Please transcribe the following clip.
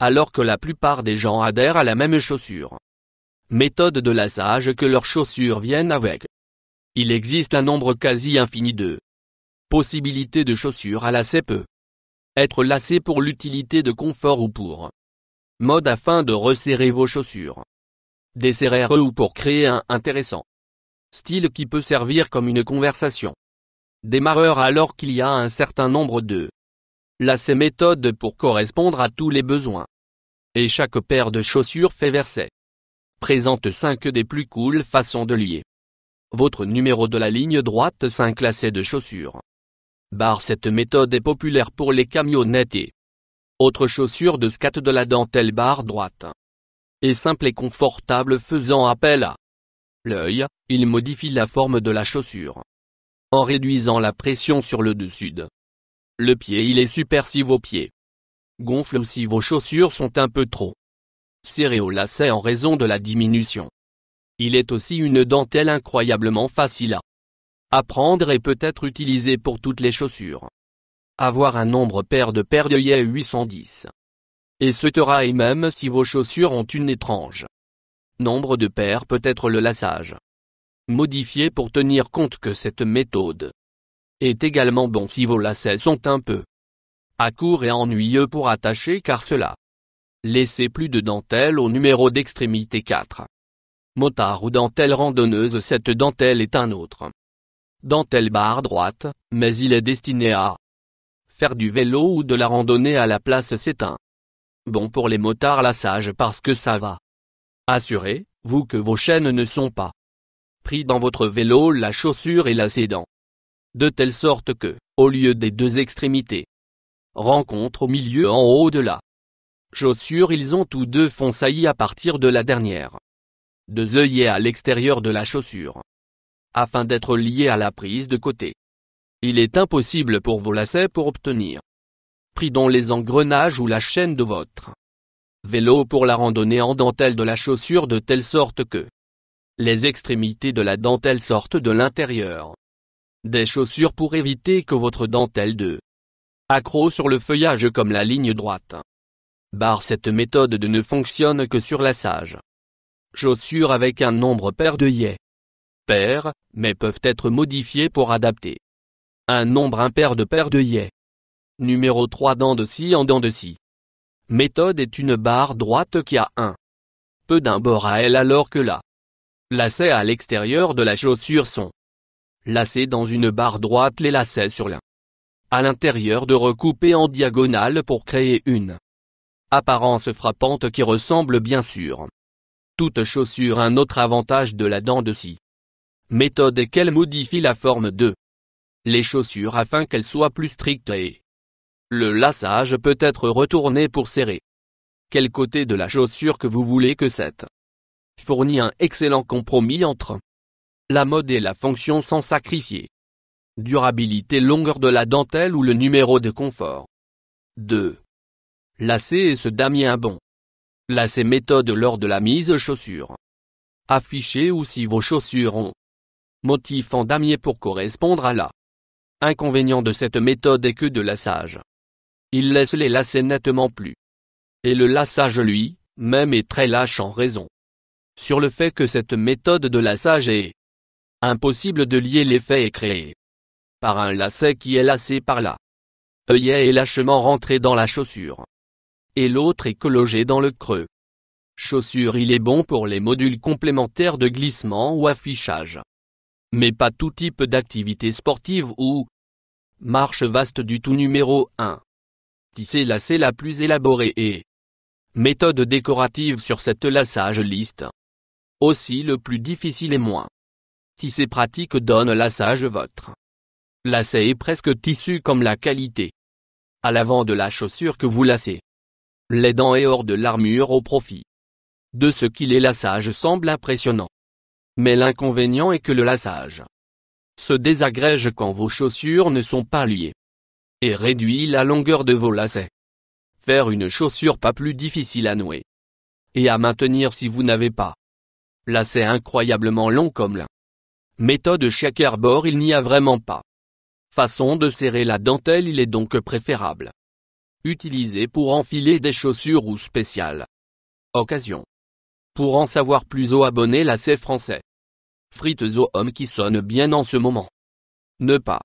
alors que la plupart des gens adhèrent à la même chaussure. Méthode de lassage que leurs chaussures viennent avec. Il existe un nombre quasi infini de possibilités de chaussures à lacets peut être lacé pour l'utilité de confort ou pour mode afin de resserrer vos chaussures. Desserrer ou pour créer un intéressant style qui peut servir comme une conversation. Démarreur alors qu'il y a un certain nombre de lacets méthode pour correspondre à tous les besoins. Et chaque paire de chaussures fait verser. Présente 5 des plus cool façons de lier votre numéro de la ligne droite 5 lacets de chaussures. Cette méthode est populaire pour les camionnettes et autres chaussures de skate de la dentelle barre droite. Et simple et confortable faisant appel à l'œil, il modifie la forme de la chaussure. En réduisant la pression sur le dessus de le pied il est super si vos pieds gonflent ou si vos chaussures sont un peu trop serrées au lacet en raison de la diminution. Il est aussi une dentelle incroyablement facile à apprendre et peut être utilisée pour toutes les chaussures. Avoir un nombre pair de d'œillets 810. Et même si vos chaussures ont une étrange nombre de paires peut être le lassage modifié pour tenir compte que cette méthode est également bon si vos lacets sont un peu à court et ennuyeux pour attacher car cela laissez plus de dentelle au numéro d'extrémité 4. Motard ou dentelle randonneuse cette dentelle est un autre dentelle barre droite, mais il est destiné à faire du vélo ou de la randonnée à la place c'est un bon pour les motards lassage parce que ça va assurer, vous que vos chaînes ne sont pas pris dans votre vélo la chaussure est lacée de telle sorte que, au lieu des deux extrémités rencontrent au milieu en haut de la chaussure ils ont tous deux fonçaillis à partir de la dernière. Deux œillets à l'extérieur de la chaussure. Afin d'être liés à la prise de côté. Il est impossible pour vos lacets pour obtenir pris dans les engrenages ou la chaîne de votre vélo pour la randonnée en dentelle de la chaussure de telle sorte que les extrémités de la dentelle sortent de l'intérieur des chaussures pour éviter que votre dentelle de accro sur le feuillage comme la ligne droite. Cette méthode ne fonctionne que sur lassage. Chaussures avec un nombre pair d'œillets. Paires, mais peuvent être modifiées pour adapter un nombre impair de paires d'œillets. Numéro 3 dents de scie en dents de scie. Méthode est une barre droite qui a un peu d'un bord à elle alors que la lacets à l'extérieur de la chaussure sont lacés dans une barre droite les lacets sur l'un à l'intérieur de recouper en diagonale pour créer une apparence frappante qui ressemble bien sûr toute chaussure. Un autre avantage de la dent de scie méthode est qu'elle modifie la forme de les chaussures afin qu'elles soient plus strictes et le lassage peut être retourné pour serrer quel côté de la chaussure que vous voulez que cette fournit un excellent compromis entre la mode et la fonction sans sacrifier durabilité longueur de la dentelle ou le numéro de confort. 2. Lacet et ce damier un bon lacet méthode lors de la mise chaussure. Affiché ou si vos chaussures ont motif en damier pour correspondre à la inconvénient de cette méthode est que de lassage. Il laisse les lacets nettement plus. Et le lassage lui, même est très lâche en raison sur le fait que cette méthode de lassage est impossible de lier l'effet est créé par un lacet qui est lacé par là. Œillet est lâchement rentré dans la chaussure. Et l'autre est que logé dans le creux. Chaussure il est bon pour les modules complémentaires de glissement ou affichage. Mais pas tout type d'activité sportive ou marche vaste du tout. Numéro 1. Tissé lacet la plus élaborée et méthode décorative sur cette lassage liste. Aussi le plus difficile et moins tissé pratique donne lassage votre lacet est presque tissu comme la qualité à l'avant de la chaussure que vous lacez. Les dents et hors de l'armure au profit de ce qui les lassage semble impressionnant. Mais l'inconvénient est que le lassage se désagrège quand vos chaussures ne sont pas liées et réduit la longueur de vos lacets. Faire une chaussure pas plus difficile à nouer et à maintenir si vous n'avez pas lacet incroyablement long comme la méthode checkerboard. Il n'y a vraiment pas façon de serrer la dentelle. Il est donc préférable Utilisé pour enfiler des chaussures ou spéciales. Occasion. Pour en savoir plus abonnez la C'est français. Frites aux hommes qui sonnent bien en ce moment. Ne pas.